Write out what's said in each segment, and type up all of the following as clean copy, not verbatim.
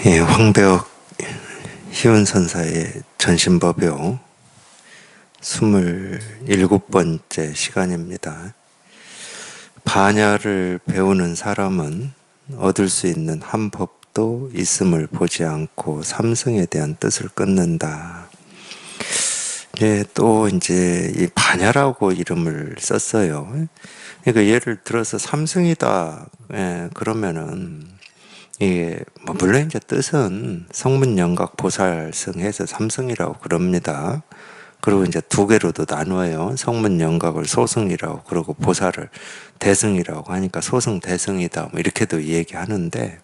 예, 황배옥 희운선사의 전신법요 27번째 시간입니다. 반야를 배우는 사람은 얻을 수 있는 한 법도 있음을 보지 않고 삼승에 대한 뜻을 끊는다. 예, 또 이제 이 반야라고 이름을 썼어요. 그러니까 예를 들어서 삼승이다. 예, 그러면은 이게 뭐 물론 이제 뜻은 성문영각 보살승해서 삼승이라고 그럽니다. 그리고 이제 두 개로도 나누어요. 성문영각을 소승이라고 그러고 보살을 대승이라고 하니까 소승 대승이다 뭐 이렇게도 얘기하는데,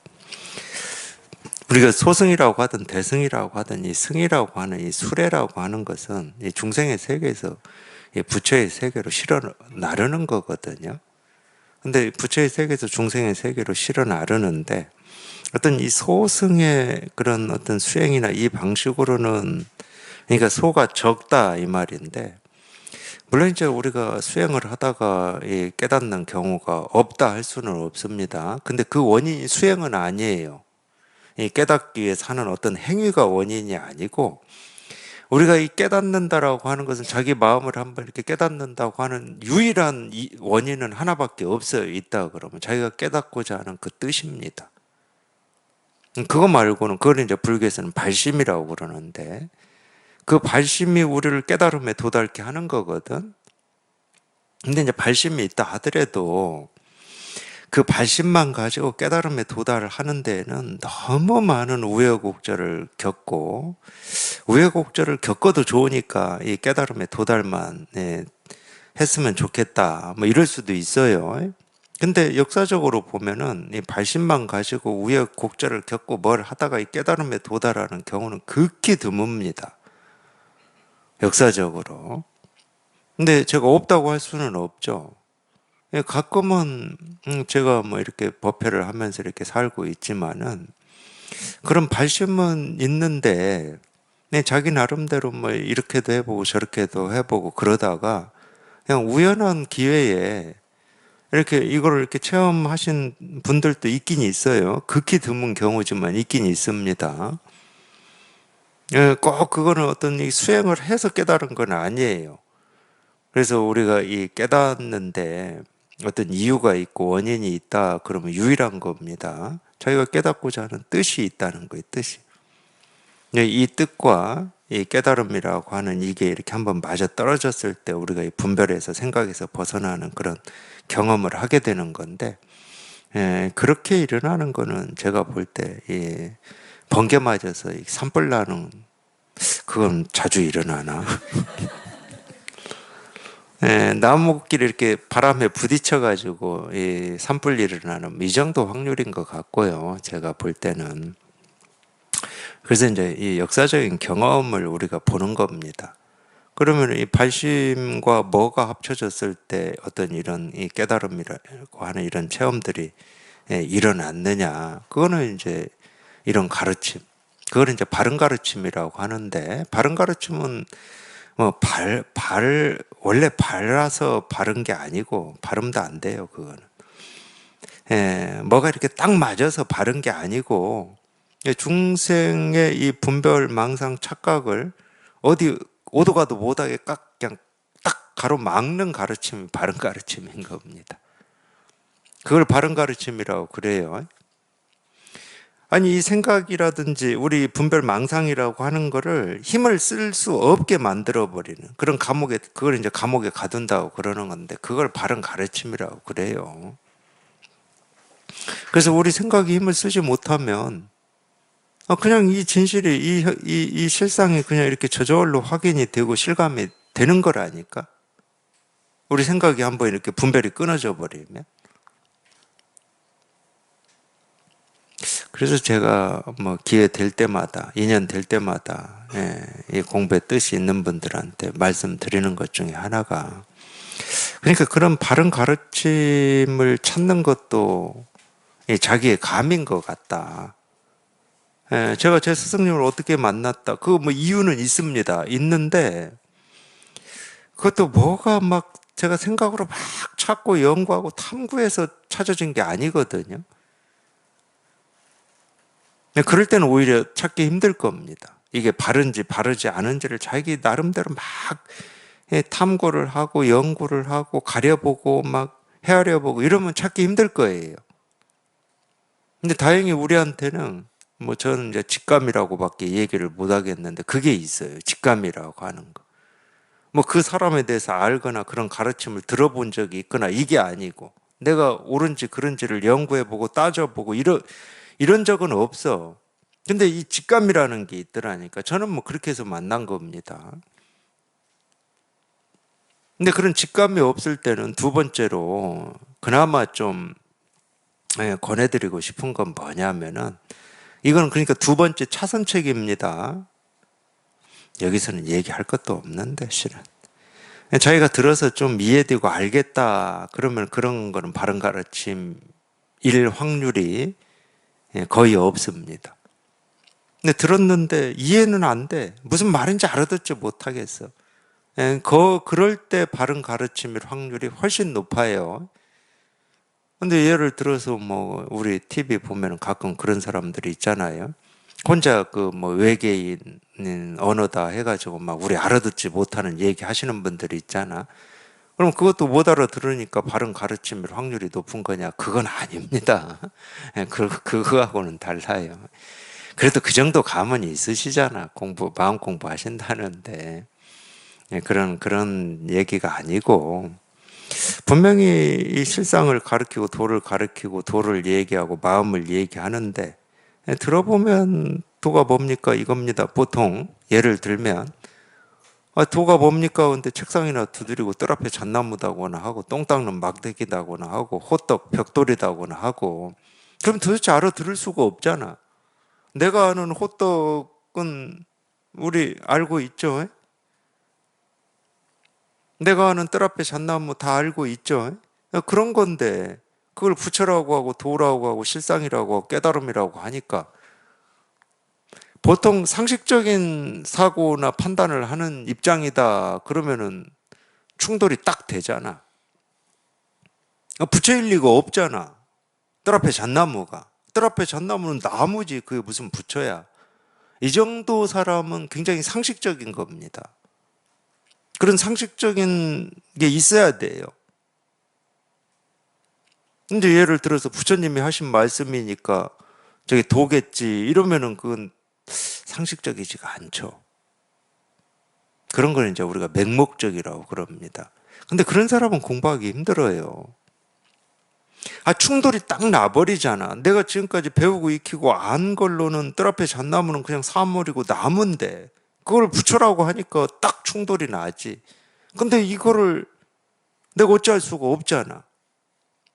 우리가 소승이라고 하든 대승이라고 하든 이 승이라고 하는 이 수레라고 하는 것은 이 중생의 세계에서 이 부처의 세계로 실어 나르는 거거든요. 근데 부처의 세계에서 중생의 세계로 실어 나르는데, 어떤 이 소승의 그런 어떤 수행이나 이 방식으로는, 그러니까 소가 적다 이 말인데, 물론 이제 우리가 수행을 하다가 깨닫는 경우가 없다 할 수는 없습니다. 근데 그 원인이 수행은 아니에요. 이 깨닫기 위해서 하는 어떤 행위가 원인이 아니고, 우리가 이 깨닫는다라고 하는 것은 자기 마음을 한번 이렇게 깨닫는다고 하는 유일한 원인은 하나밖에 없어요. 있다 그러면 자기가 깨닫고자 하는 그 뜻입니다. 그거 말고는, 그걸 이제 불교에서는 발심이라고 그러는데, 그 발심이 우리를 깨달음에 도달케 하는 거거든. 근데 이제 발심이 있다 하더라도 그 발심만 가지고 깨달음에 도달을 하는 데에는 너무 많은 우여곡절을 겪고, 우여곡절을 겪어도 좋으니까 이 깨달음에 도달만 했으면 좋겠다 뭐 이럴 수도 있어요. 근데 역사적으로 보면은 이 발심만 가지고 우여곡절을 겪고 뭘 하다가 이 깨달음에 도달하는 경우는 극히 드뭅니다. 역사적으로. 근데 제가 없다고 할 수는 없죠. 가끔은 제가 뭐 이렇게 법회를 하면서 이렇게 살고 있지만은 그런 발심은 있는데, 자기 나름대로 뭐 이렇게도 해보고 저렇게도 해보고 그러다가 그냥 우연한 기회에 이렇게 이거를 이렇게 체험하신 분들도 있긴 있어요. 극히 드문 경우지만 있긴 있습니다. 예, 꼭 그거는 어떤 이 수행을 해서 깨달은 건 아니에요. 그래서 우리가 이 깨닫는데 어떤 이유가 있고 원인이 있다 그러면 유일한 겁니다. 자기가 깨닫고자 하는 뜻이 있다는 거예요. 뜻이. 이 뜻과 이 깨달음이라고 하는 이게 이렇게 한번 맞아 떨어졌을 때 우리가 이 분별에서 생각에서 벗어나는 그런 경험을 하게 되는 건데, 그렇게 일어나는 거는 제가 볼 때 번개 맞아서 산불 나는, 그건 자주 일어나나? 나무끼리 이렇게 바람에 부딪혀가지고 산불 일어나는 이 정도 확률인 것 같고요. 제가 볼 때는. 그래서 이제 이 역사적인 경험을 우리가 보는 겁니다. 그러면 이 발심과 뭐가 합쳐졌을 때 어떤 이런 이 깨달음이라고 하는 이런 체험들이 일어났느냐. 그거는 이제 이런 가르침. 그걸 이제 바른 가르침이라고 하는데, 바른 가르침은 뭐 원래 바라서 바른 게 아니고, 발음도 안 돼요, 그거는. 뭐가 이렇게 딱 맞아서 바른 게 아니고, 중생의 이 분별, 망상, 착각을 어디 오도 가도 못하게 그냥 딱 가로막는 가르침이 바른 가르침인 겁니다. 그걸 바른 가르침이라고 그래요. 아니, 이 생각이라든지 우리 분별 망상이라고 하는 거를 힘을 쓸 수 없게 만들어버리는 그런 감옥에, 그걸 이제 감옥에 가둔다고 그러는 건데, 그걸 바른 가르침이라고 그래요. 그래서 우리 생각이 힘을 쓰지 못하면 그냥 이 진실이, 이 실상이 그냥 이렇게 저절로 확인이 되고 실감이 되는 거라니까. 우리 생각이 한번 이렇게 분별이 끊어져 버리면. 그래서 제가 뭐 기회 될 때마다, 인연 될 때마다, 이 공부에 뜻이 있는 분들한테 말씀드리는 것 중에 하나가, 그러니까 그런 바른 가르침을 찾는 것도 자기의 감인 것 같다. 제가 제 스승님을 어떻게 만났다. 그 뭐 이유는 있습니다. 있는데, 그것도 뭐가 막 제가 생각으로 막 찾고 연구하고 탐구해서 찾아진 게 아니거든요. 근데 그럴 때는 오히려 찾기 힘들 겁니다. 이게 바른지 바르지 않은지를 자기 나름대로 막 탐구를 하고 연구를 하고 가려보고 막 헤아려보고 이러면 찾기 힘들 거예요. 근데 다행히 우리한테는 뭐 저는 이제 직감이라고밖에 얘기를 못 하겠는데 그게 있어요. 직감이라고 하는 거. 뭐 그 사람에 대해서 알거나 그런 가르침을 들어본 적이 있거나 이게 아니고 내가 옳은지 그른지를 연구해보고 따져보고 이런 적은 없어. 근데 이 직감이라는 게 있더라니까. 저는 뭐 그렇게 해서 만난 겁니다. 근데 그런 직감이 없을 때는 두 번째로 그나마 좀 권해드리고 싶은 건 뭐냐면은 이거는 그러니까 두 번째 차선책입니다. 여기서는 얘기할 것도 없는데 실은 자기가 들어서 좀 이해되고 알겠다 그러면 그런 거는 바른 가르침일 확률이 거의 없습니다. 근데 들었는데 이해는 안 돼. 무슨 말인지 알아듣지 못하겠어. 그럴 때 바른 가르침일 확률이 훨씬 높아요. 근데 예를 들어서 뭐 우리 TV 보면 가끔 그런 사람들이 있잖아요. 혼자 그 뭐 외계인 언어다 해가지고 막 우리 알아듣지 못하는 얘기 하시는 분들이 있잖아. 그럼 그것도 못 알아들으니까 바른 가르침일 확률이 높은 거냐? 그건 아닙니다. 그거하고는 달라요. 그래도 그 정도 감은 있으시잖아. 마음 공부 하신다는데. 그런 얘기가 아니고, 분명히 이 실상을 가르치고 도를 가르치고 도를 얘기하고 마음을 얘기하는데, 들어보면 도가 뭡니까? 이겁니다. 보통 예를 들면, 도가 뭡니까? 근데 책상이나 두드리고 뜰 앞에 잣나무다거나 하고 똥 닦는 막대기다거나 하고 호떡 벽돌이다거나 하고 그럼 도대체 알아들을 수가 없잖아. 내가 아는 호떡은 우리 알고 있죠? 내가 아는 뜰 앞에 잣나무 다 알고 있죠? 그런 건데 그걸 부처라고 하고 도라고 하고 실상이라고 하고 깨달음이라고 하니까 보통 상식적인 사고나 판단을 하는 입장이다 그러면은 충돌이 딱 되잖아. 부처일 리가 없잖아. 뜰 앞에 잣나무가. 뜰 앞에 잣나무는 나무지 그게 무슨 부처야. 이 정도 사람은 굉장히 상식적인 겁니다. 그런 상식적인 게 있어야 돼요. 근데 예를 들어서 부처님이 하신 말씀이니까 저게 도겠지 이러면은 그건 상식적이지가 않죠. 그런 걸 이제 우리가 맹목적이라고 그럽니다. 근데 그런 사람은 공부하기 힘들어요. 충돌이 딱 나버리잖아. 내가 지금까지 배우고 익히고 안 걸로는 뜰 앞에 잣나무는 그냥 사물이고 나무인데 그걸 부처라고 하니까 딱 충돌이 나지. 근데 이거를 내가 어찌할 수가 없잖아.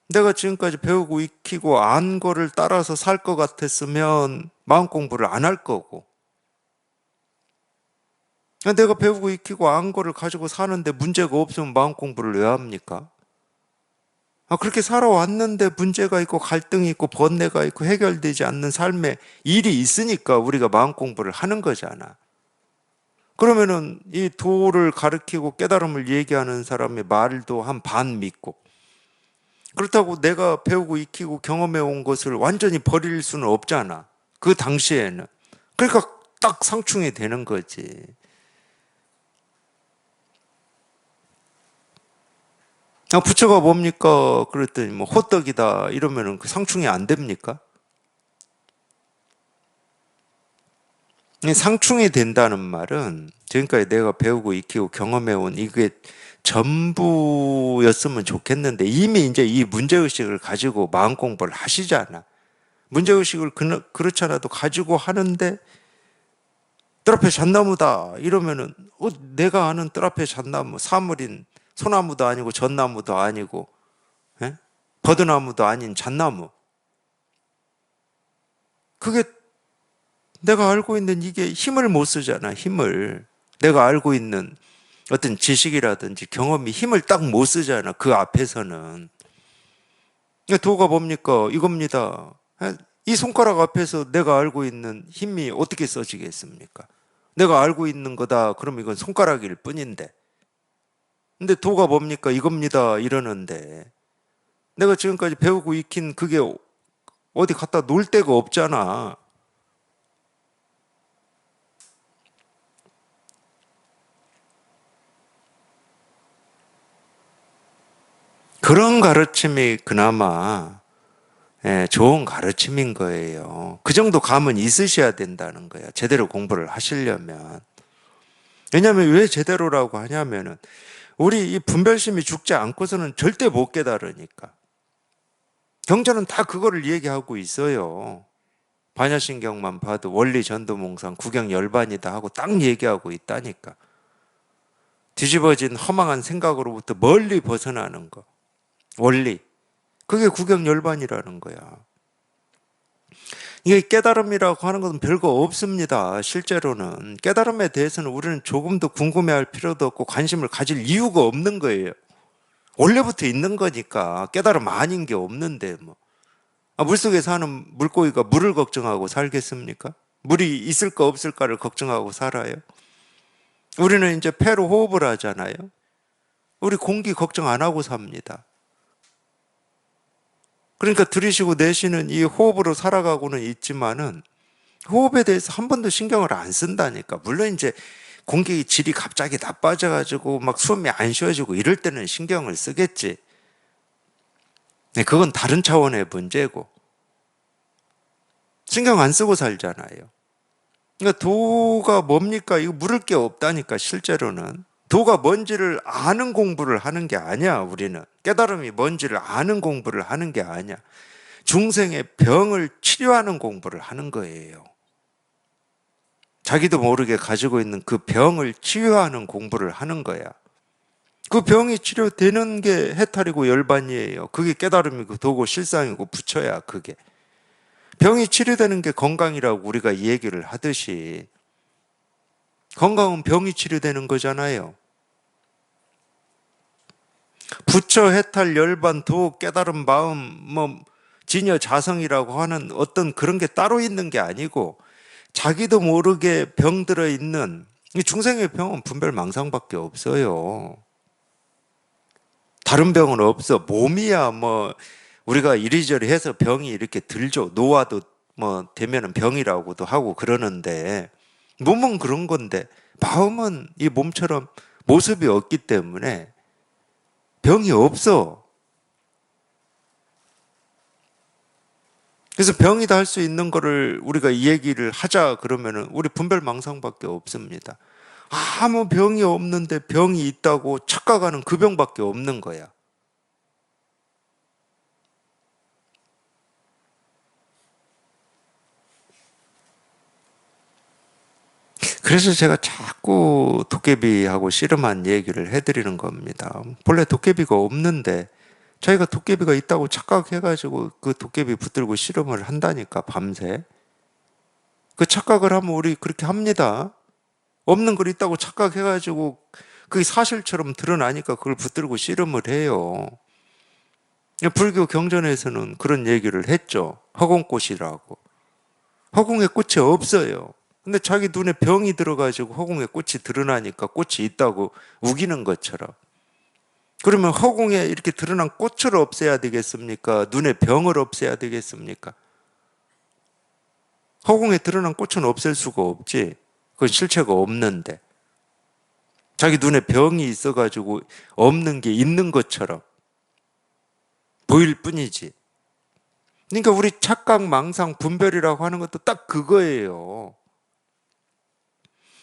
내가 지금까지 배우고 익히고 안 거를 따라서 살 것 같았으면 마음 공부를 안 할 거고. 내가 배우고 익히고 안 거를 가지고 사는데 문제가 없으면 마음 공부를 왜 합니까? 그렇게 살아왔는데 문제가 있고 갈등이 있고 번뇌가 있고 해결되지 않는 삶에 일이 있으니까 우리가 마음 공부를 하는 거잖아. 그러면은 이 도를 가르치고 깨달음을 얘기하는 사람의 말도 한 반 믿고 그렇다고 내가 배우고 익히고 경험해 온 것을 완전히 버릴 수는 없잖아. 그 당시에는. 그러니까 딱 상충이 되는 거지. 부처가 뭡니까? 그랬더니 뭐 호떡이다 이러면은 그 상충이 안 됩니까? 상충이 된다는 말은 지금까지 내가 배우고 익히고 경험해온 이게 전부였으면 좋겠는데 이미 이제 이 문제의식을 가지고 마음 공부를 하시잖아. 문제의식을 그렇잖아도 가지고 하는데 뜰 앞에 잣나무다 이러면은 내가 아는 뜰 앞에 잣나무 사물인 소나무도 아니고 전나무도 아니고 예? 버드나무도 아닌 잣나무 그게 내가 알고 있는 이게 힘을 못 쓰잖아. 힘을 내가 알고 있는 어떤 지식이라든지 경험이 힘을 딱 못 쓰잖아. 그 앞에서는 도가 뭡니까? 이겁니다. 이 손가락 앞에서 내가 알고 있는 힘이 어떻게 써지겠습니까? 내가 알고 있는 거다. 그럼 이건 손가락일 뿐인데. 근데 도가 뭡니까? 이겁니다. 이러는데. 내가 지금까지 배우고 익힌 그게 어디 갖다 놓을 데가 없잖아. 그런 가르침이 그나마 좋은 가르침인 거예요. 그 정도 감은 있으셔야 된다는 거야. 제대로 공부를 하시려면. 왜냐하면 왜 제대로라고 하냐면은 우리 이 분별심이 죽지 않고서는 절대 못 깨달으니까. 경전은 다 그거를 얘기하고 있어요. 반야신경만 봐도 원리 전도몽상 구경 열반이다 하고 딱 얘기하고 있다니까. 뒤집어진 허망한 생각으로부터 멀리 벗어나는 거. 원리. 그게 구경 열반이라는 거야. 이게 깨달음이라고 하는 것은 별거 없습니다. 실제로는. 깨달음에 대해서는 우리는 조금 더 궁금해할 필요도 없고 관심을 가질 이유가 없는 거예요. 원래부터 있는 거니까 깨달음 아닌 게 없는데 뭐. 물속에 사는 물고기가 물을 걱정하고 살겠습니까? 물이 있을까 없을까를 걱정하고 살아요. 우리는 이제 폐로 호흡을 하잖아요. 우리 공기 걱정 안 하고 삽니다. 그러니까 들이쉬고 내쉬는 이 호흡으로 살아가고는 있지만은 호흡에 대해서 한 번도 신경을 안 쓴다니까. 물론 이제 공기 질이 갑자기 나빠져가지고 막 숨이 안 쉬어지고 이럴 때는 신경을 쓰겠지. 네, 그건 다른 차원의 문제고. 신경 안 쓰고 살잖아요. 그러니까 도가 뭡니까? 이거 물을 게 없다니까, 실제로는. 도가 뭔지를 아는 공부를 하는 게 아니야, 우리는. 깨달음이 뭔지를 아는 공부를 하는 게 아니야. 중생의 병을 치료하는 공부를 하는 거예요. 자기도 모르게 가지고 있는 그 병을 치유하는 공부를 하는 거야. 그 병이 치료되는 게 해탈이고 열반이에요. 그게 깨달음이고 도고 실상이고 부처야, 그게. 병이 치료되는 게 건강이라고 우리가 이 얘기를 하듯이 건강은 병이 치료되는 거잖아요. 부처, 해탈, 열반, 도, 깨달음, 마음, 진여, 자성이라고 하는 어떤 그런 게 따로 있는 게 아니고 자기도 모르게 병들어 있는 중생의 병은 분별망상밖에 없어요. 다른 병은 없어. 몸이야 우리가 이리저리 해서 병이 이렇게 들죠. 노화도 되면은 병이라고도 하고 그러는데 몸은 그런 건데 마음은 이 몸처럼 모습이 없기 때문에 병이 없어. 그래서 병이다 할 수 있는 거를 우리가 이 얘기를 하자 그러면은 우리 분별망상밖에 없습니다. 아무 병이 없는데 병이 있다고 착각하는 그 병밖에 없는 거야. 그래서 제가 자꾸 도깨비하고 씨름한 얘기를 해드리는 겁니다. 본래 도깨비가 없는데 자기가 도깨비가 있다고 착각해가지고 그 도깨비 붙들고 씨름을 한다니까, 밤새. 그 착각을 하면 우리 그렇게 합니다. 없는 걸 있다고 착각해가지고 그게 사실처럼 드러나니까 그걸 붙들고 씨름을 해요. 불교 경전에서는 그런 얘기를 했죠. 허공꽃이라고. 허공에 꽃이 없어요. 근데 자기 눈에 병이 들어가지고 허공에 꽃이 드러나니까 꽃이 있다고 우기는 것처럼. 그러면 허공에 이렇게 드러난 꽃을 없애야 되겠습니까? 눈에 병을 없애야 되겠습니까? 허공에 드러난 꽃은 없앨 수가 없지. 그건 실체가 없는데. 자기 눈에 병이 있어가지고 없는 게 있는 것처럼 보일 뿐이지. 그러니까 우리 착각, 망상, 분별이라고 하는 것도 딱 그거예요.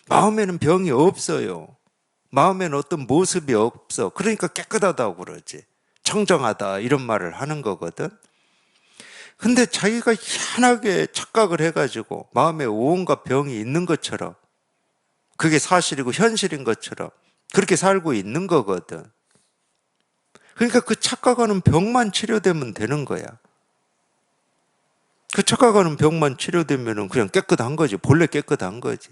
마음에는 병이 없어요. 마음에는 어떤 모습이 없어. 그러니까 깨끗하다고 그러지. 청정하다 이런 말을 하는 거거든. 근데 자기가 희한하게 착각을 해가지고 마음에 온갖 병이 있는 것처럼 그게 사실이고 현실인 것처럼 그렇게 살고 있는 거거든. 그러니까 그 착각하는 병만 치료되면 되는 거야. 그 착각하는 병만 치료되면 그냥 깨끗한 거지. 본래 깨끗한 거지.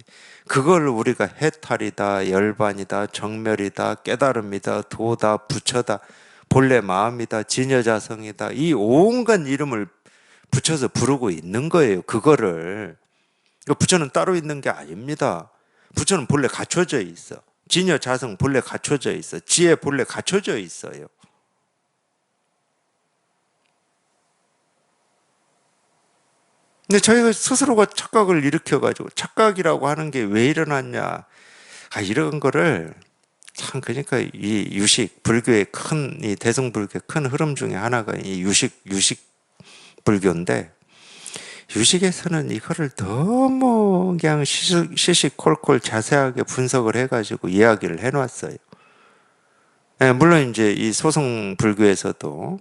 그걸 우리가 해탈이다, 열반이다, 정멸이다, 깨달음이다, 도다, 부처다, 본래 마음이다, 진여자성이다. 이 온갖 이름을 붙여서 부르고 있는 거예요. 그거를. 부처는 따로 있는 게 아닙니다. 부처는 본래 갖춰져 있어. 진여자성 본래 갖춰져 있어. 지혜 본래 갖춰져 있어요. 근데 저희가 스스로가 착각을 일으켜가지고 착각이라고 하는 게 왜 일어났냐. 이런 거를 참, 그러니까 이 유식, 불교의 이 대승불교의 큰 흐름 중에 하나가 이 유식 불교인데, 유식에서는 이거를 너무 그냥 시시콜콜 자세하게 분석을 해가지고 이야기를 해놨어요. 예, 물론 이제 이 소승 불교에서도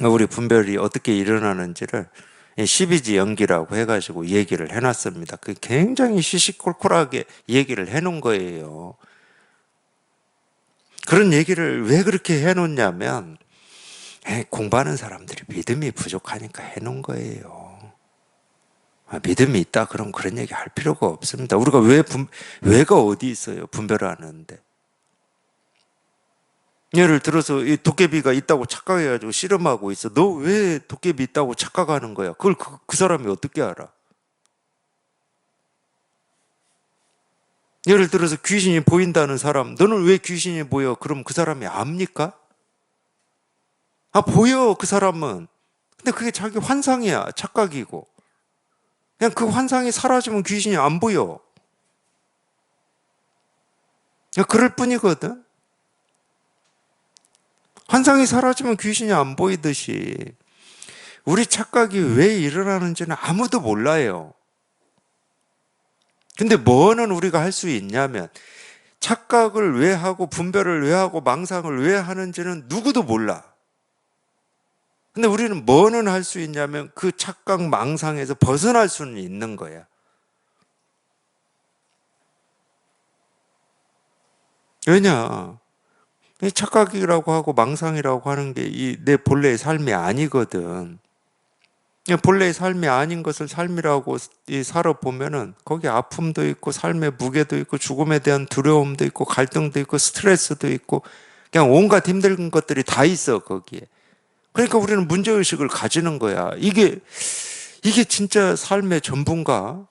우리 분별이 어떻게 일어나는지를 12지 연기라고 해가지고 얘기를 해놨습니다. 그 굉장히 시시콜콜하게 얘기를 해놓은 거예요. 그런 얘기를 왜 그렇게 해놓냐면, 공부하는 사람들이 믿음이 부족하니까 해놓은 거예요. 믿음이 있다 그럼 그런 얘기 할 필요가 없습니다. 우리가 왜가 어디 있어요? 분별하는데. 예를 들어서 이 도깨비가 있다고 착각해가지고 씨름하고 있어. 너 왜 도깨비 있다고 착각하는 거야? 그걸 그 사람이 어떻게 알아? 예를 들어서 귀신이 보인다는 사람, 너는 왜 귀신이 보여? 그럼 그 사람이 압니까? 보여, 그 사람은. 근데 그게 자기 환상이야, 착각이고. 그냥 그 환상이 사라지면 귀신이 안 보여. 그냥 그럴 뿐이거든. 환상이 사라지면 귀신이 안 보이듯이 우리 착각이 왜 일어나는지는 아무도 몰라요. 근데 뭐는 우리가 할 수 있냐면 착각을 왜 하고 분별을 왜 하고 망상을 왜 하는지는 누구도 몰라. 근데 우리는 뭐는 할 수 있냐면 그 착각 망상에서 벗어날 수는 있는 거야. 왜냐? 이 착각이라고 하고 망상이라고 하는 게 이 내 본래의 삶이 아니거든. 본래의 삶이 아닌 것을 삶이라고 살아보면은 거기 아픔도 있고 삶의 무게도 있고 죽음에 대한 두려움도 있고 갈등도 있고 스트레스도 있고 그냥 온갖 힘든 것들이 다 있어 거기에. 그러니까 우리는 문제의식을 가지는 거야. 이게 진짜 삶의 전부인가?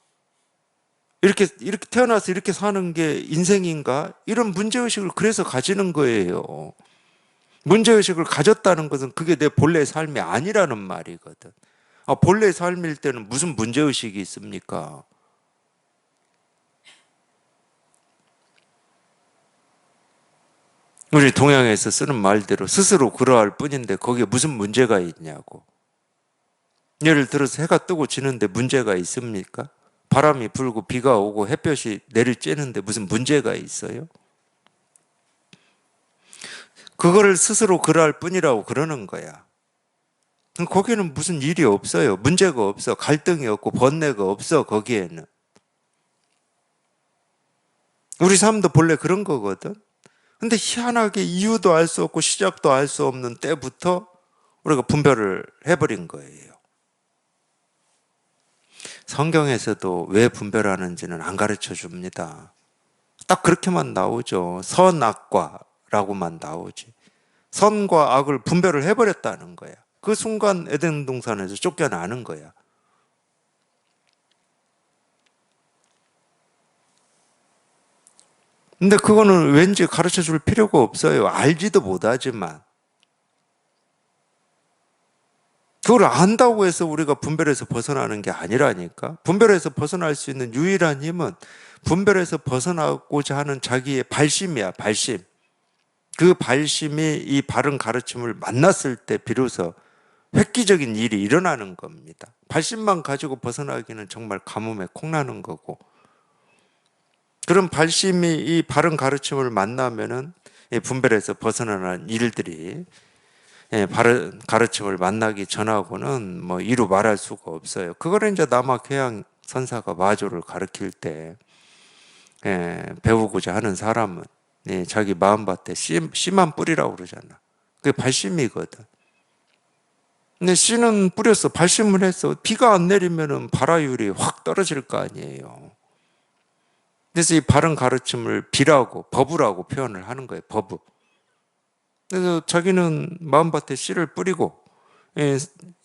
이렇게 태어나서 이렇게 사는 게 인생인가? 이런 문제의식을 그래서 가지는 거예요. 문제의식을 가졌다는 것은 그게 내 본래의 삶이 아니라는 말이거든. 본래의 삶일 때는 무슨 문제의식이 있습니까? 우리 동양에서 쓰는 말대로 스스로 그러할 뿐인데 거기에 무슨 문제가 있냐고. 예를 들어서 해가 뜨고 지는데 문제가 있습니까? 바람이 불고 비가 오고 햇볕이 내리쬐는데 무슨 문제가 있어요? 그거를 스스로 그러할 뿐이라고 그러는 거야. 거기는 무슨 일이 없어요. 문제가 없어. 갈등이 없고 번뇌가 없어. 거기에는. 우리 삶도 본래 그런 거거든. 근데 희한하게 이유도 알 수 없고 시작도 알 수 없는 때부터 우리가 분별을 해버린 거예요. 성경에서도 왜 분별하는지는 안 가르쳐 줍니다. 딱 그렇게만 나오죠. 선악과라고만 나오지. 선과 악을 분별을 해버렸다는 거야. 그 순간 에덴 동산에서 쫓겨나는 거야. 근데 그거는 왠지 가르쳐 줄 필요가 없어요. 알지도 못하지만. 그걸 안다고 해서 우리가 분별에서 벗어나는 게 아니라니까. 분별에서 벗어날 수 있는 유일한 힘은 분별에서 벗어나고자 하는 자기의 발심이야, 발심. 그 발심이 이 바른 가르침을 만났을 때 비로소 획기적인 일이 일어나는 겁니다. 발심만 가지고 벗어나기는 정말 가뭄에 콩나는 거고. 그런 발심이 이 바른 가르침을 만나면은 분별에서 벗어나는 일들이 바른 가르침을 만나기 전하고는 뭐 이루 말할 수가 없어요. 그거를 이제 남학회양 선사가 마조를 가르칠 때 배우고자 하는 사람은 자기 마음밭에 씨만 뿌리라고 그러잖아. 그게 발심이거든. 근데 씨는 뿌렸어. 발심을 했어. 비가 안 내리면은 발화율이 확 떨어질 거 아니에요. 그래서 이 바른 가르침을 비라고, 법이라고 표현을 하는 거예요. 법. 그래서 자기는 마음밭에 씨를 뿌리고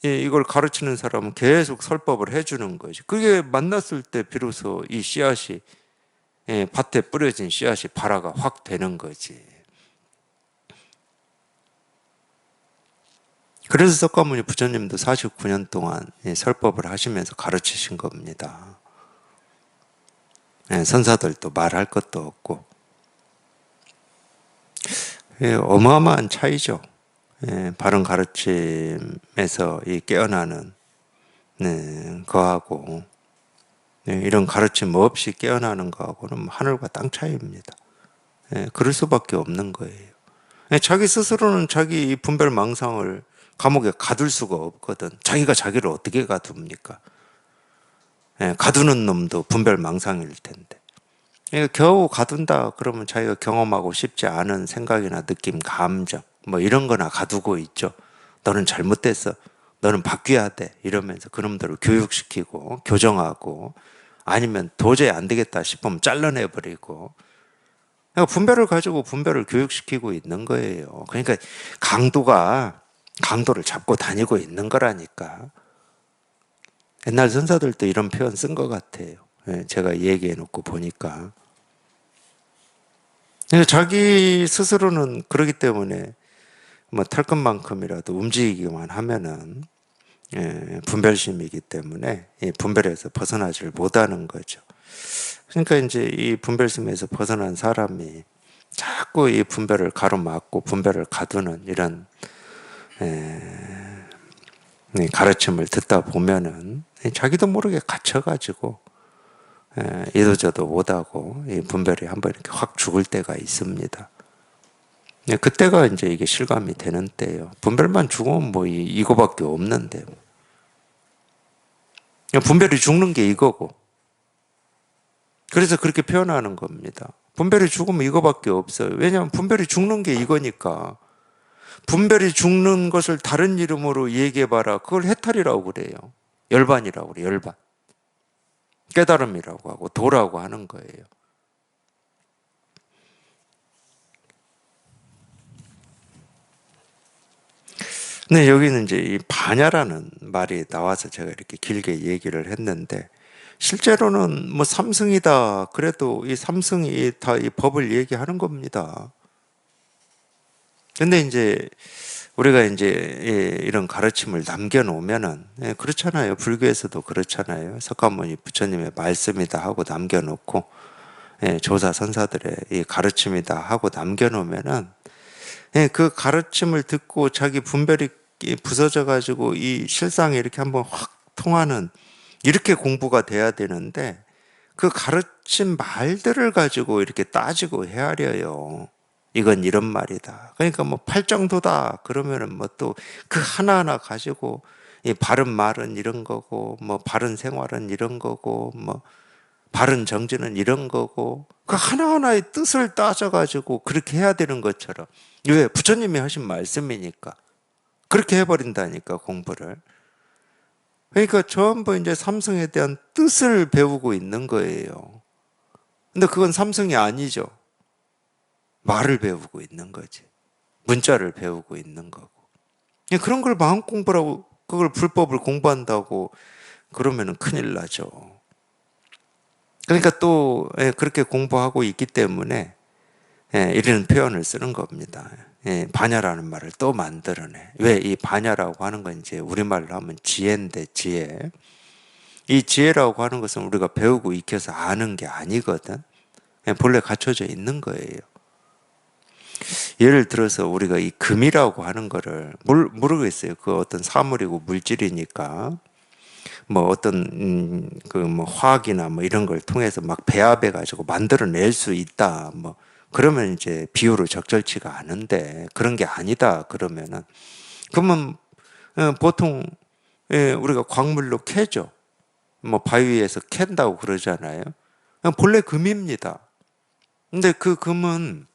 이걸 가르치는 사람은 계속 설법을 해주는 거지. 그게 만났을 때 비로소 이 씨앗이 밭에 뿌려진 씨앗이 발화가 확 되는 거지. 그래서 석가모니 부처님도 49년 동안 설법을 하시면서 가르치신 겁니다. 선사들도 말할 것도 없고. 어마어마한 차이죠. 바른 가르침에서 이 깨어나는 거하고 이런 가르침 없이 깨어나는 거하고는 하늘과 땅 차이입니다. 그럴 수밖에 없는 거예요. 자기 스스로는 자기 이 분별망상을 감옥에 가둘 수가 없거든. 자기가 자기를 어떻게 가둡니까? 가두는 놈도 분별망상일 텐데. 겨우 가둔다 그러면 자기가 경험하고 싶지 않은 생각이나 느낌, 감정 뭐 이런 거나 가두고 있죠. 너는 잘못됐어. 너는 바뀌어야 돼. 이러면서 그놈들을 교육시키고 교정하고 아니면 도저히 안 되겠다 싶으면 잘라내버리고 그러니까 분별을 가지고 분별을 교육시키고 있는 거예요. 그러니까 강도를 잡고 다니고 있는 거라니까. 옛날 선사들도 이런 표현 쓴 것 같아요. 제가 얘기해 놓고 보니까. 자기 스스로는 그러기 때문에 뭐 탈 것만큼이라도 움직이기만 하면은 분별심이기 때문에 이 분별에서 벗어나질 못하는 거죠. 그러니까 이제 이 분별심에서 벗어난 사람이 자꾸 이 분별을 가로막고 분별을 가두는 이런 가르침을 듣다 보면은 자기도 모르게 갇혀가지고 이도저도 못하고 이 분별이 한번 이렇게 확 죽을 때가 있습니다. 그때가 이제 이게 실감이 되는 때예요. 분별만 죽으면 뭐 이거밖에 없는데. 분별이 죽는 게 이거고. 그래서 그렇게 표현하는 겁니다. 분별이 죽으면 이거밖에 없어요. 왜냐하면 분별이 죽는 게 이거니까. 분별이 죽는 것을 다른 이름으로 얘기해봐라. 그걸 해탈이라고 그래요. 열반이라고 그래요. 열반. 깨달음이라고 하고 도라고 하는 거예요. 근데 여기는 이제 이 반야라는 말이 나와서 제가 이렇게 길게 얘기를 했는데 실제로는 뭐 삼승이다. 그래도 이 삼승이 다 이 법을 얘기하는 겁니다. 근데 이제 우리가 이제 이런 가르침을 남겨놓으면은 그렇잖아요. 불교에서도 그렇잖아요. 석가모니 부처님의 말씀이다 하고 남겨놓고 조사 선사들의 이 가르침이다 하고 남겨놓으면은 그 가르침을 듣고 자기 분별이 부서져 가지고 이 실상에 이렇게 한번 확 통하는 이렇게 공부가 돼야 되는데 그 가르침 말들을 가지고 이렇게 따지고 헤아려요. 이건 이런 말이다. 그러니까 뭐 팔정도다 그러면은 뭐 또 그 하나하나 가지고 이 바른 말은 이런 거고 뭐 바른 생활은 이런 거고 뭐 바른 정지는 이런 거고 그 하나하나의 뜻을 따져가지고 그렇게 해야 되는 것처럼 왜 부처님이 하신 말씀이니까 그렇게 해버린다니까 공부를. 그러니까 전부 이제 삼성에 대한 뜻을 배우고 있는 거예요. 근데 그건 삼성이 아니죠. 말을 배우고 있는 거지. 문자를 배우고 있는 거고. 그런 걸 마음 공부라고 그걸 불법을 공부한다고 그러면은 큰일 나죠. 그러니까 또 그렇게 공부하고 있기 때문에 이런 표현을 쓰는 겁니다. 반야라는 말을 또 만들어내. 왜 이 반야라고 하는 건 이제 우리말로 하면 지혜인데 지혜. 이 지혜라고 하는 것은 우리가 배우고 익혀서 아는 게 아니거든. 본래 갖춰져 있는 거예요. 예를 들어서 우리가 이 금이라고 하는 거를 모르겠어요. 그 어떤 사물이고 물질이니까 뭐 어떤 그 뭐 화학이나 뭐 이런 걸 통해서 막 배합해 가지고 만들어낼 수 있다. 뭐 그러면 이제 비유로 적절치가 않은데 그런 게 아니다. 그러면은 그러면 보통 우리가 광물로 캐죠. 뭐 바위에서 캔다고 그러잖아요. 본래 금입니다. 근데 그 금은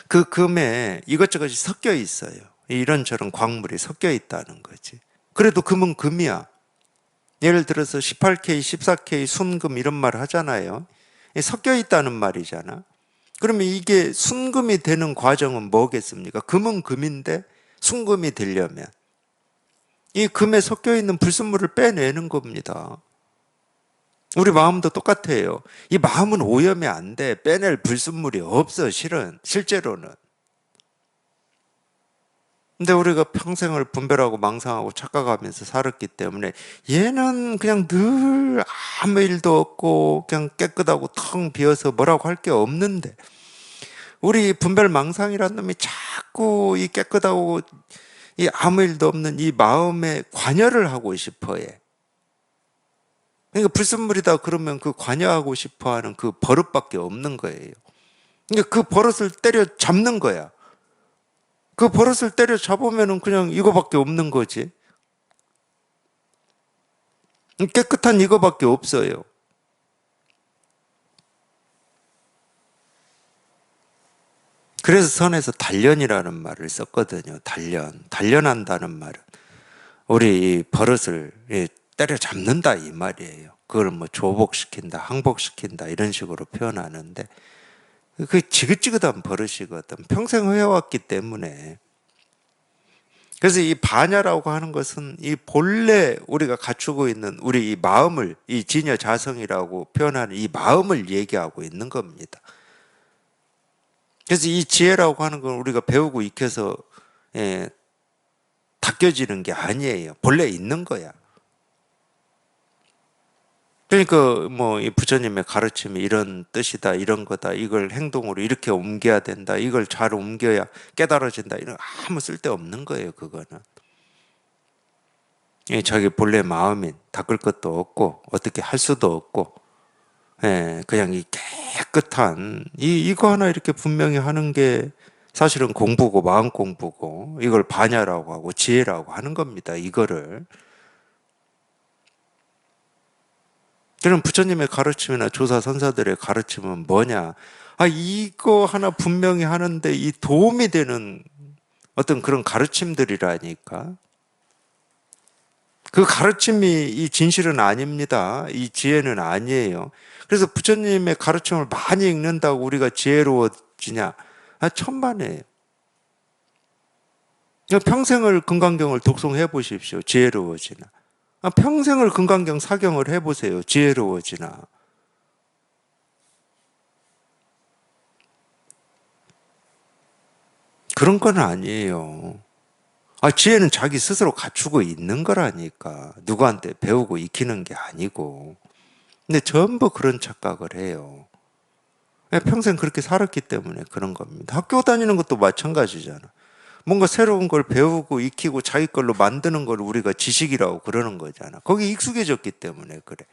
그 금에 이것저것이 섞여 있어요. 이런저런 광물이 섞여 있다는 거지. 그래도 금은 금이야. 예를 들어서 18K, 14K 순금 이런 말 하잖아요. 섞여 있다는 말이잖아. 그러면 이게 순금이 되는 과정은 뭐겠습니까? 금은 금인데 순금이 되려면 이 금에 섞여 있는 불순물을 빼내는 겁니다. 우리 마음도 똑같아요. 이 마음은 오염이 안 돼. 빼낼 불순물이 없어, 실제로는. 근데 우리가 평생을 분별하고 망상하고 착각하면서 살았기 때문에 얘는 그냥 늘 아무 일도 없고 그냥 깨끗하고 텅 비어서 뭐라고 할 게 없는데 우리 분별망상이라는 놈이 자꾸 이 깨끗하고 이 아무 일도 없는 이 마음에 관여를 하고 싶어 해. 그러니까 불순물이다 그러면 그 관여하고 싶어 하는 그 버릇밖에 없는 거예요. 그러니까 그 버릇을 때려 잡는 거야. 그 버릇을 때려 잡으면은 그냥 이거밖에 없는 거지. 깨끗한 이거밖에 없어요. 그래서 선에서 단련이라는 말을 썼거든요. 단련한다는 말은 우리 이 버릇을 때려잡는다 이 말이에요. 그걸 뭐 조복시킨다, 항복시킨다 이런 식으로 표현하는데 그 지긋지긋한 버릇이거든. 평생 해왔기 때문에. 그래서 이 반야라고 하는 것은 이 본래 우리가 갖추고 있는 우리 이 마음을, 이 진여 자성이라고 표현하는 이 마음을 얘기하고 있는 겁니다. 그래서 이 지혜라고 하는 건 우리가 배우고 익혀서 닦여지는 게 아니에요. 본래 있는 거야. 그러니까 뭐 이 부처님의 가르침이 이런 뜻이다, 이런 거다, 이걸 행동으로 이렇게 옮겨야 된다, 이걸 잘 옮겨야 깨달아진다, 이런 아무 쓸데없는 거예요. 그거는 자기 본래 마음인 닦을 것도 없고 어떻게 할 수도 없고 그냥 이 깨끗한 이거 하나 이렇게 분명히 하는 게 사실은 공부고 마음 공부고 이걸 반야라고 하고 지혜라고 하는 겁니다. 이거를. 그럼 부처님의 가르침이나 조사 선사들의 가르침은 뭐냐? 이거 하나 분명히 하는데 이 도움이 되는 어떤 그런 가르침들이라니까. 그 가르침이 이 진실은 아닙니다. 이 지혜는 아니에요. 그래서 부처님의 가르침을 많이 읽는다고 우리가 지혜로워지냐? 천만에요. 평생을 금강경을 독송해 보십시오. 지혜로워지나. 평생을 금강경 사경을 해보세요. 지혜로워지나. 그런 건 아니에요. 지혜는 자기 스스로 갖추고 있는 거라니까. 누구한테 배우고 익히는 게 아니고. 근데 전부 그런 착각을 해요. 평생 그렇게 살았기 때문에 그런 겁니다. 학교 다니는 것도 마찬가지잖아. 뭔가 새로운 걸 배우고 익히고 자기 걸로 만드는 걸 우리가 지식이라고 그러는 거잖아. 거기 익숙해졌기 때문에 그래.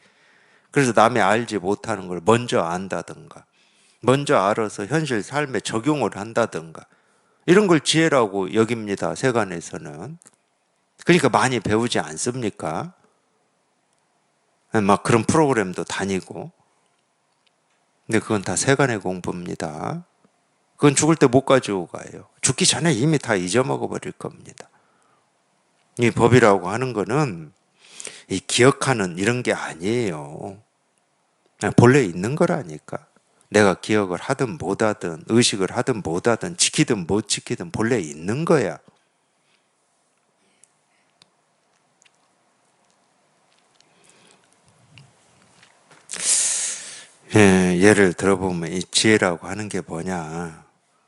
그래서 남이 알지 못하는 걸 먼저 안다든가, 먼저 알아서 현실 삶에 적용을 한다든가, 이런 걸 지혜라고 여깁니다. 세간에서는. 그러니까 많이 배우지 않습니까? 막 그런 프로그램도 다니고. 근데 그건 다 세간의 공부입니다. 그건 죽을 때 못 가지고 가요. 죽기 전에 이미 다 잊어먹어 버릴 겁니다. 이 법이라고 하는 거는 이 기억하는 이런 게 아니에요. 본래 있는 거라니까. 내가 기억을 하든 못하든 의식을 하든 못하든 지키든 못 지키든 본래 있는 거야. 예를 들어보면 이 지혜라고 하는 게 뭐냐.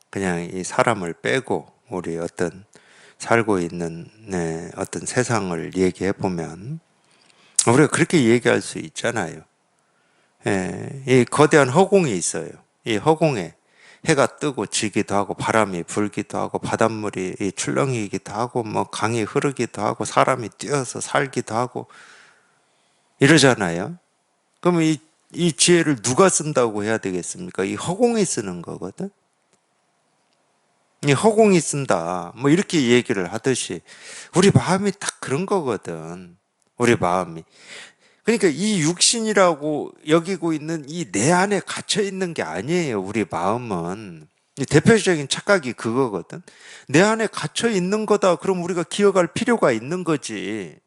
그냥 이 사람을 빼고 우리 어떤 살고 있는 어떤 세상을 얘기해 보면 우리가 그렇게 얘기할 수 있잖아요. 이 거대한 허공이 있어요. 이 허공에 해가 뜨고 지기도 하고 바람이 불기도 하고 바닷물이 출렁이기도 하고 뭐 강이 흐르기도 하고 사람이 뛰어서 살기도 하고 이러잖아요. 그러면 이 지혜를 누가 쓴다고 해야 되겠습니까? 이 허공이 쓰는 거거든. 이 허공이 쓴다. 뭐 이렇게 얘기를 하듯이 우리 마음이 딱 그런 거거든. 우리 마음이. 그러니까 이 육신이라고 여기고 있는 이 내 안에 갇혀 있는 게 아니에요. 우리 마음은. 대표적인 착각이 그거거든. 내 안에 갇혀 있는 거다. 그럼 우리가 기억할 필요가 있는 거지.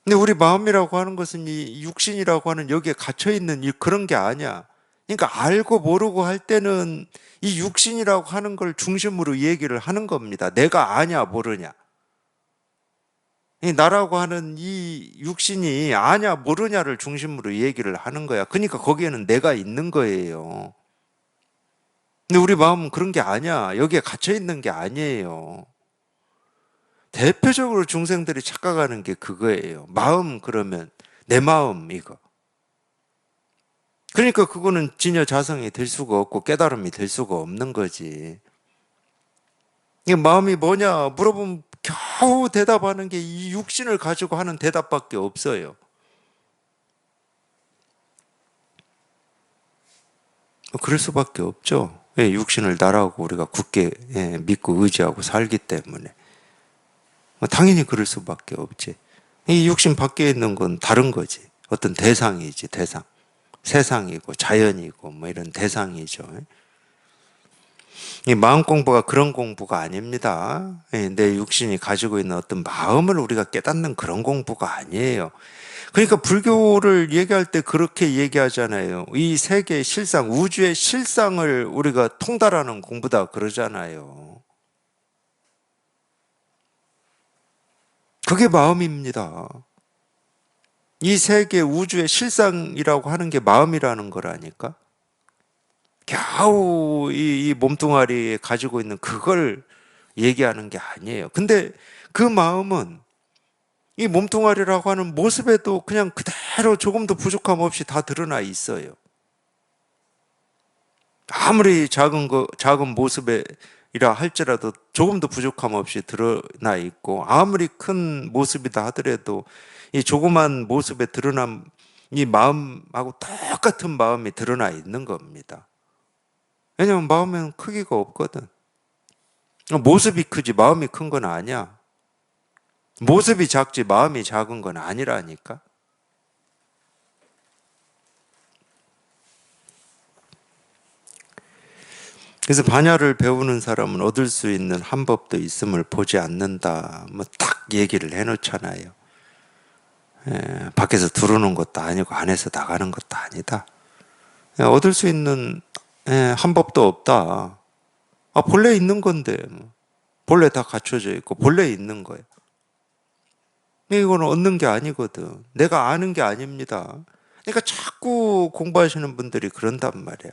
근데 우리 마음이라고 하는 것은 이 육신이라고 하는 여기에 갇혀 있는 그런 게 아니야. 그러니까 알고 모르고 할 때는 이 육신이라고 하는 걸 중심으로 얘기를 하는 겁니다. 내가 아냐 모르냐. 이 나라고 하는 이 육신이 아냐 모르냐를 중심으로 얘기를 하는 거야. 그러니까 거기에는 내가 있는 거예요. 근데 우리 마음은 그런 게 아니야. 여기에 갇혀 있는 게 아니에요. 대표적으로 중생들이 착각하는 게 그거예요. 마음 그러면 내 마음 이거. 그러니까 그거는 진여자성이 될 수가 없고 깨달음이 될 수가 없는 거지. 이 마음이 뭐냐 물어보면 겨우 대답하는 게 이 육신을 가지고 하는 대답밖에 없어요. 그럴 수밖에 없죠. 예, 육신을 나라고 우리가 굳게 믿고 의지하고 살기 때문에. 당연히 그럴 수밖에 없지. 이 육신 밖에 있는 건 다른 거지. 어떤 대상이지, 대상. 세상이고 자연이고 뭐 이런 대상이죠. 이 마음 공부가 그런 공부가 아닙니다. 내 육신이 가지고 있는 어떤 마음을 우리가 깨닫는 그런 공부가 아니에요. 그러니까 불교를 얘기할 때 그렇게 얘기하잖아요. 이 세계의 실상, 우주의 실상을 우리가 통달하는 공부다 그러잖아요. 그게 마음입니다. 이 세계 우주의 실상이라고 하는 게 마음이라는 거라니까. 겨우 이 몸뚱아리에 가지고 있는 그걸 얘기하는 게 아니에요. 근데 그 마음은 이 몸뚱아리라고 하는 모습에도 그냥 그대로 조금도 부족함 없이 다 드러나 있어요. 아무리 작은 모습이라 할지라도 조금도 부족함 없이 드러나 있고, 아무리 큰 모습이다 하더라도 이 조그만 모습에 드러난 이 마음하고 똑같은 마음이 드러나 있는 겁니다. 왜냐면 마음에는 크기가 없거든. 모습이 크지 마음이 큰 건 아니야. 모습이 작지 마음이 작은 건 아니라니까. 그래서 반야를 배우는 사람은 얻을 수 있는 한 법도 있음을 보지 않는다. 뭐 딱 얘기를 해놓잖아요. 밖에서 들어오는 것도 아니고 안에서 나가는 것도 아니다. 얻을 수 있는 한 법도 없다. 본래 있는 건데 뭐. 본래 다 갖춰져 있고 본래 있는 거예요. 이거는 얻는 게 아니거든. 내가 아는 게 아닙니다. 그러니까 자꾸 공부하시는 분들이 그런단 말이야.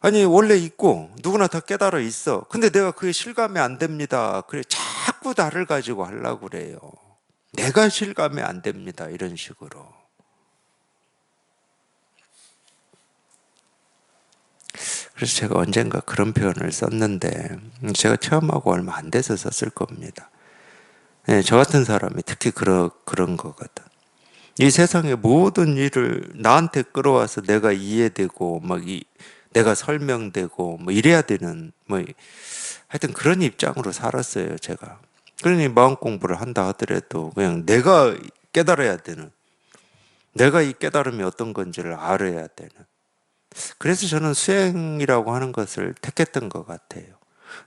아니 원래 있고 누구나 다 깨달아 있어. 근데 내가 그게 실감이 안 됩니다. 그래 자꾸 나를 가지고 하려고 그래요. 내가 실감이 안 됩니다. 이런 식으로. 그래서 제가 언젠가 그런 표현을 썼는데 제가 체험하고 얼마 안 돼서 썼을 겁니다. 저 같은 사람이 특히 그런 거거든. 이 세상의 모든 일을 나한테 끌어와서 내가 이해되고 내가 설명되고 뭐 이래야 되는 뭐 하여튼 그런 입장으로 살았어요, 제가. 그러니 마음 공부를 한다 하더라도 그냥 내가 깨달아야 되는, 내가 이 깨달음이 어떤 건지를 알아야 되는. 그래서 저는 수행이라고 하는 것을 택했던 것 같아요.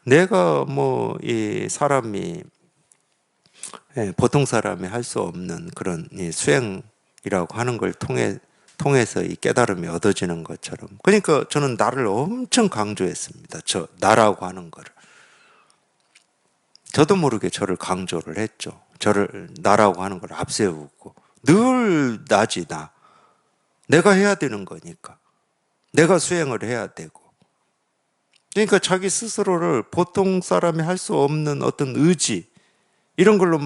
내가 뭐 이 사람이 보통 사람이 할 수 없는 그런 이 수행이라고 하는 걸 통해서 이 깨달음이 얻어지는 것처럼. 그러니까 저는 나를 엄청 강조했습니다. 나라고 하는 거를. 저도 모르게 저를 강조를 했죠. 저를 나라고 하는 걸 앞세우고. 늘 나지, 나. 내가 해야 되는 거니까. 내가 수행을 해야 되고. 그러니까 자기 스스로를 보통 사람이 할 수 없는 어떤 의지, 이런 걸로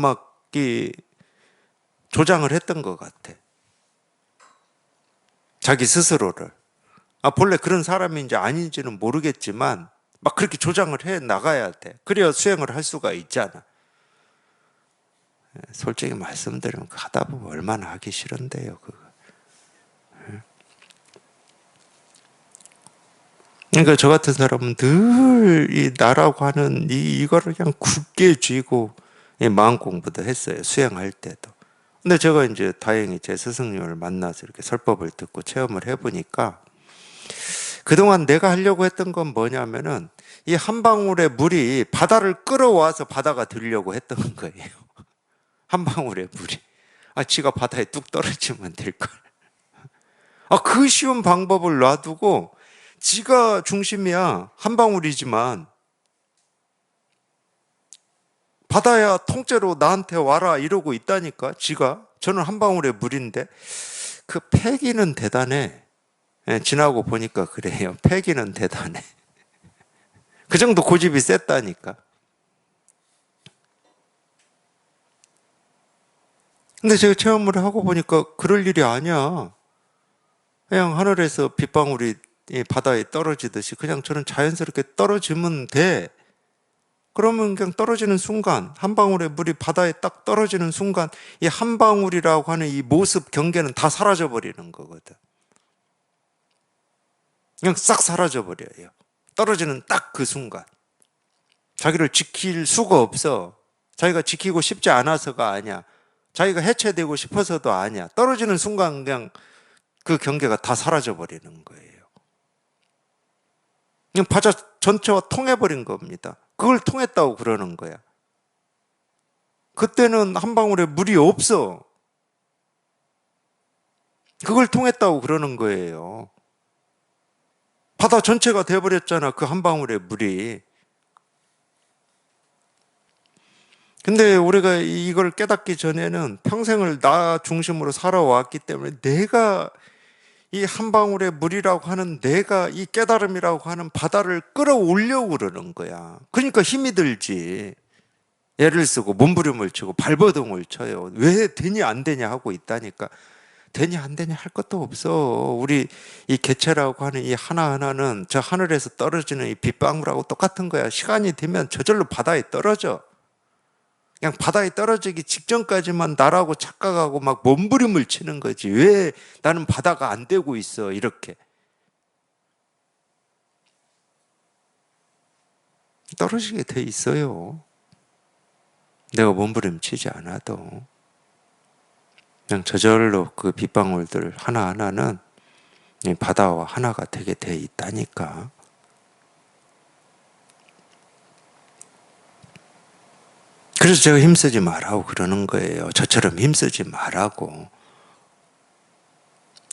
조장을 했던 것 같아. 자기 스스로를. 본래 그런 사람인지 아닌지는 모르겠지만, 막 그렇게 조장을 해 나가야 돼. 그래야 수행을 할 수가 있잖아. 솔직히 말씀드리면 하다 보면 얼마나 하기 싫은데요, 그거. 그러니까 저 같은 사람은 늘 이 나라고 하는 이거를 그냥 굳게 쥐고 마음 공부도 했어요. 수행할 때도. 근데 제가 이제 다행히 제 스승님을 만나서 이렇게 설법을 듣고 체험을 해보니까 그동안 내가 하려고 했던 건 뭐냐면은 이 한 방울의 물이 바다를 끌어와서 바다가 되려고 했던 거예요. 한 방울의 물이. 지가 바다에 뚝 떨어지면 될걸. 그 쉬운 방법을 놔두고 지가 중심이야. 한 방울이지만 바다야 통째로 나한테 와라 이러고 있다니까. 지가. 저는 한 방울의 물인데 그 패기는 대단해. 지나고 보니까 그래요. 패기는 대단해. 그 정도 고집이 셌다니까. 근데 제가 체험을 하고 보니까 그럴 일이 아니야. 그냥 하늘에서 빗방울이 이 바다에 떨어지듯이 그냥 저는 자연스럽게 떨어지면 돼. 그러면 그냥 떨어지는 순간, 한 방울의 물이 바다에 딱 떨어지는 순간, 이 한 방울이라고 하는 이 모습 경계는 다 사라져 버리는 거거든. 그냥 싹 사라져 버려요. 떨어지는 딱 그 순간. 자기를 지킬 수가 없어. 자기가 지키고 싶지 않아서가 아니야. 자기가 해체되고 싶어서도 아니야. 떨어지는 순간 그냥 그 경계가 다 사라져 버리는 거예요. 그냥 바다 전체와 통해버린 겁니다. 그걸 통했다고 그러는 거야. 그때는 한 방울의 물이 없어. 그걸 통했다고 그러는 거예요. 바다 전체가 돼버렸잖아, 그 한 방울의 물이. 근데 우리가 이걸 깨닫기 전에는 평생을 나 중심으로 살아왔기 때문에 내가 이 한 방울의 물이라고 하는 내가 이 깨달음이라고 하는 바다를 끌어올려고 그러는 거야. 그러니까 힘이 들지. 애를 쓰고 몸부림을 치고 발버둥을 쳐요. 왜 되냐 안 되냐 하고 있다니까. 되냐 안 되냐 할 것도 없어. 우리 이 개체라고 하는 이 하나하나는 저 하늘에서 떨어지는 이 빗방울하고 똑같은 거야. 시간이 되면 저절로 바다에 떨어져. 그냥 바다에 떨어지기 직전까지만 나라고 착각하고 막 몸부림을 치는 거지. 왜 나는 바다가 안 되고 있어 이렇게. 떨어지게 돼 있어요. 내가 몸부림 치지 않아도. 그냥 저절로 그 빗방울들 하나하나는 바다와 하나가 되게 돼 있다니까. 그래서 제가 힘쓰지 말라고 그러는 거예요. 저처럼 힘쓰지 말라고.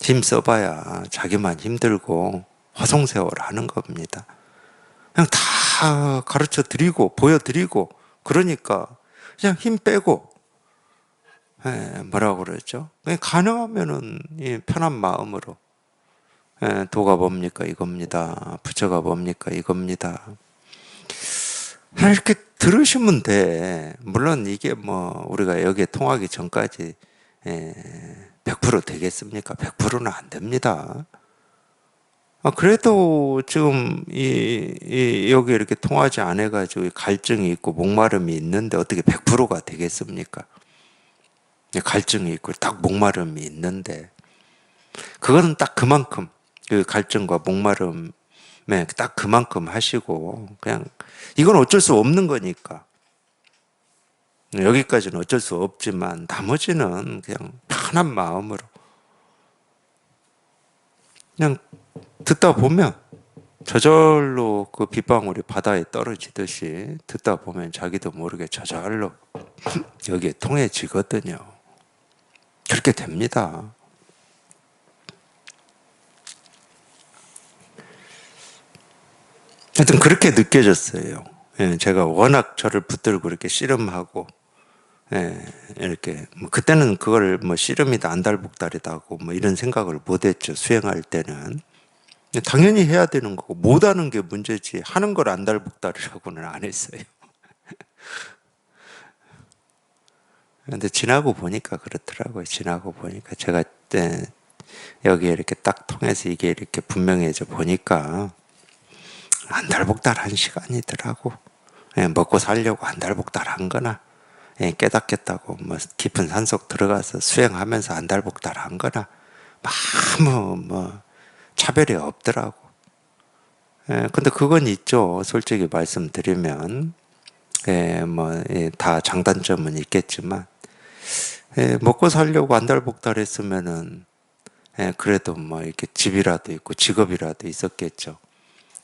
힘써봐야 자기만 힘들고 화송세월 하는 겁니다. 그냥 다 가르쳐 드리고 보여드리고 그러니까 그냥 힘 빼고 뭐라고 그러죠? 그냥 가능하면은 편한 마음으로 도가 뭡니까 이겁니다. 부처가 뭡니까 이겁니다. 이렇게 들으시면 돼. 물론 이게 뭐 우리가 여기에 통하기 전까지 100% 되겠습니까? 100%는 안 됩니다. 그래도 지금 여기 이렇게 통하지 않아가지고 갈증이 있고 목마름이 있는데 어떻게 100%가 되겠습니까? 갈증이 있고 딱 목마름이 있는데 그거는 딱 그만큼 그 갈증과 목마름에 딱 그만큼 하시고 그냥 이건 어쩔 수 없는 거니까 여기까지는 어쩔 수 없지만 나머지는 그냥 편한 마음으로 그냥 듣다 보면 저절로 그 빗방울이 바다에 떨어지듯이 듣다 보면 자기도 모르게 저절로 여기에 통해지거든요. 그렇게 됩니다. 하여튼 그렇게 느껴졌어요. 제가 워낙 저를 붙들고 이렇게 씨름하고 이렇게 그때는 그걸 뭐 씨름이다 안달복달이다고 뭐 이런 생각을 못했죠. 수행할 때는 당연히 해야 되는 거고 못하는 게 문제지 하는 걸 안달복달이라고는 안 했어요. 근데 지나고 보니까 그렇더라고요. 지나고 보니까 제가 여기 이렇게 딱 통해서 이게 이렇게 분명해져 보니까 안달복달한 시간이더라고. 먹고 살려고 안달복달한 거나 깨닫겠다고 뭐 깊은 산속 들어가서 수행하면서 안달복달한 거나 아무 뭐 차별이 없더라고. 근데 그건 있죠. 솔직히 말씀드리면 뭐 다 장단점은 있겠지만 먹고 살려고 안달복달했으면은 그래도 뭐 이렇게 집이라도 있고 직업이라도 있었겠죠.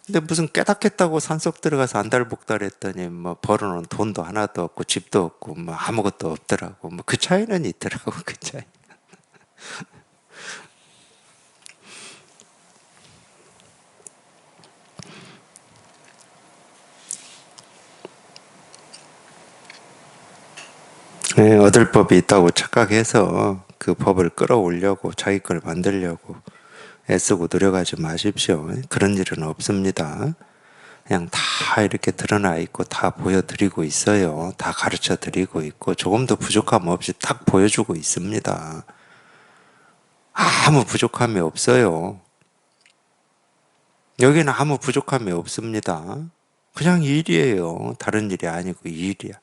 근데 무슨 깨닫겠다고 산속 들어가서 안달복달했더니 뭐 벌어놓은 돈도 하나도 없고 집도 없고 뭐 아무것도 없더라고. 뭐 그 차이는 있더라고. 그 차이. 얻을 법이 있다고 착각해서 그 법을 끌어올려고 자기 걸 만들려고 애쓰고 노력하지 마십시오. 그런 일은 없습니다. 그냥 다 이렇게 드러나 있고 다 보여드리고 있어요. 다 가르쳐 드리고 있고 조금도 부족함 없이 딱 보여주고 있습니다. 아무 부족함이 없어요. 여기는 아무 부족함이 없습니다. 그냥 일이에요. 다른 일이 아니고 일이야.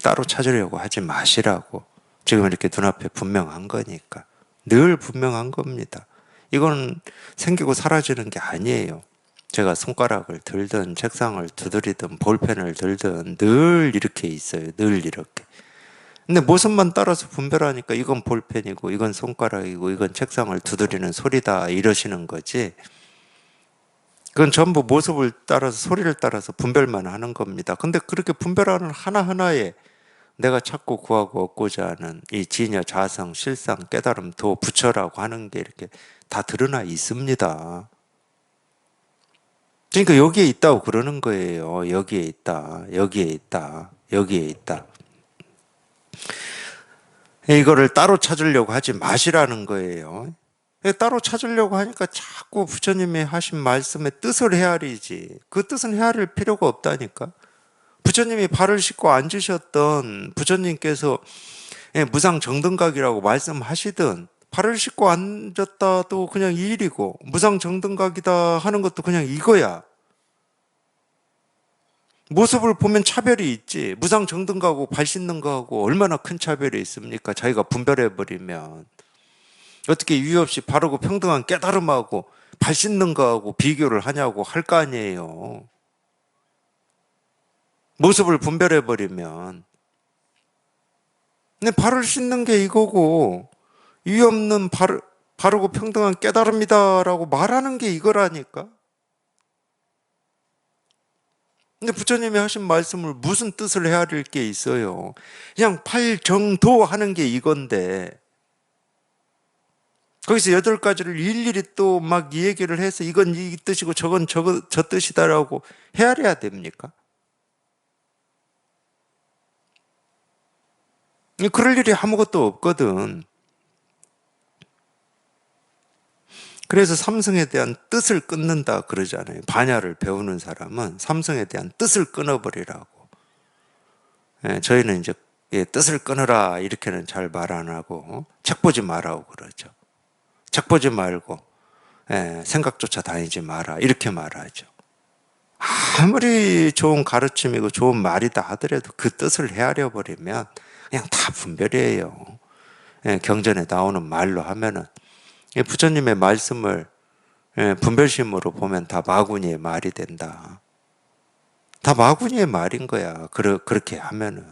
따로 찾으려고 하지 마시라고. 지금 이렇게 눈앞에 분명한 거니까. 늘 분명한 겁니다. 이건 생기고 사라지는 게 아니에요. 제가 손가락을 들든 책상을 두드리든 볼펜을 들든 늘 이렇게 있어요. 늘 이렇게. 근데 모습만 따라서 분별하니까 이건 볼펜이고 이건 손가락이고 이건 책상을 두드리는 소리다 이러시는 거지. 그건 전부 모습을 따라서 소리를 따라서 분별만 하는 겁니다. 근데 그렇게 분별하는 하나하나에 내가 찾고 구하고 얻고자 하는 이 진여, 자성, 실상, 깨달음, 도, 부처라고 하는 게 이렇게 다 드러나 있습니다. 그러니까 여기에 있다고 그러는 거예요. 여기에 있다, 여기에 있다, 여기에 있다. 이거를 따로 찾으려고 하지 마시라는 거예요. 따로 찾으려고 하니까 자꾸 부처님이 하신 말씀의 뜻을 헤아리지. 그 뜻은 헤아릴 필요가 없다니까. 부처님이 발을 씻고 앉으셨던 부처님께서 무상정등각이라고 말씀하시든 발을 씻고 앉았다도 그냥 이 일이고 무상정등각이다 하는 것도 그냥 이거야. 모습을 보면 차별이 있지. 무상정등각하고 발 씻는 거하고 얼마나 큰 차별이 있습니까? 자기가 분별해버리면. 어떻게 이유 없이 바르고 평등한 깨달음하고 발 씻는 거하고 비교를 하냐고 할 거 아니에요. 모습을 분별해버리면. 근데 발을 씻는 게 이거고 이유 없는 바르고 평등한 깨달음이다라고 말하는 게 이거라니까. 근데 부처님이 하신 말씀을 무슨 뜻을 헤아릴 게 있어요. 그냥 팔정도 하는 게 이건데 거기서 8가지를 일일이 또 막 이 얘기를 해서 이건 이 뜻이고 저건 저 뜻이다라고 헤아려야 됩니까? 그럴 일이 아무것도 없거든. 그래서 삼성에 대한 뜻을 끊는다 그러잖아요. 반야를 배우는 사람은 삼성에 대한 뜻을 끊어버리라고. 저희는 이제 뜻을 끊어라 이렇게는 잘 말 안 하고 책 보지 말라고 그러죠. 책 보지 말고 생각조차 다니지 마라 이렇게 말하죠. 아무리 좋은 가르침이고 좋은 말이다 하더라도 그 뜻을 헤아려 버리면 그냥 다 분별이에요. 경전에 나오는 말로 하면은 부처님의 말씀을 분별심으로 보면 다 마구니의 말이 된다. 다 마구니의 말인 거야. 그렇게 하면은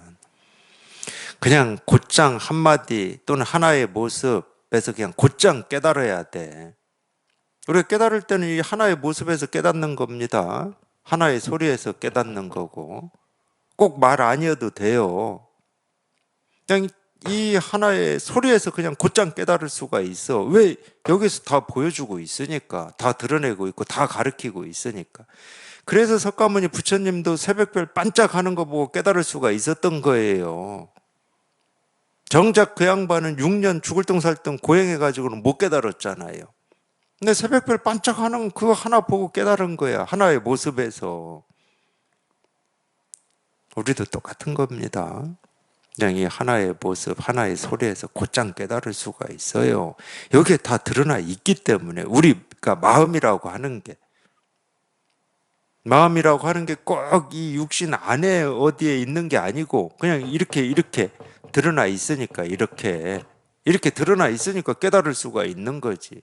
그냥 곧장 한마디 또는 하나의 모습에서 그냥 곧장 깨달아야 돼. 우리가 깨달을 때는 이 하나의 모습에서 깨닫는 겁니다. 하나의 소리에서 깨닫는 거고 꼭 말 아니어도 돼요. 그냥 이 하나의 소리에서 그냥 곧장 깨달을 수가 있어. 왜? 여기서 다 보여주고 있으니까. 다 드러내고 있고 다 가르치고 있으니까. 그래서 석가모니 부처님도 새벽별 반짝하는 거 보고 깨달을 수가 있었던 거예요. 정작 그 양반은 6년 죽을 똥살똥 고행해가지고는 못 깨달았잖아요. 근데 새벽별 반짝하는 그거 하나 보고 깨달은 거야. 하나의 모습에서. 우리도 똑같은 겁니다. 그냥 이 하나의 모습, 하나의 소리에서 곧장 깨달을 수가 있어요. 여기에 다 드러나 있기 때문에 우리가 마음이라고 하는 게 꼭 이 육신 안에 어디에 있는 게 아니고 그냥 이렇게 드러나 있으니까 이렇게 드러나 있으니까 깨달을 수가 있는 거지.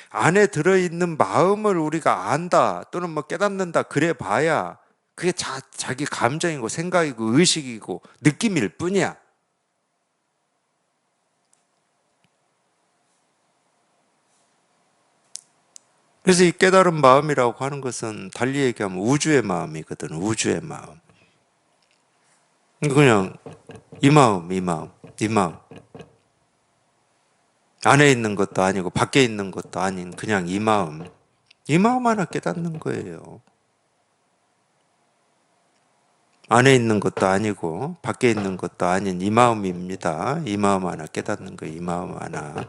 안에 들어있는 마음을 우리가 안다 또는 뭐 깨닫는다 그래 봐야 그게 자기 감정이고 생각이고 의식이고 느낌일 뿐이야. 그래서 이 깨달은 마음이라고 하는 것은 달리 얘기하면 우주의 마음이거든. 우주의 마음. 그냥 이 마음. 안에 있는 것도 아니고 밖에 있는 것도 아닌 그냥 이 마음. 이 마음 하나 깨닫는 거예요. 안에 있는 것도 아니고 밖에 있는 것도 아닌 이 마음입니다. 이 마음 하나 깨닫는 거, 이 마음 하나.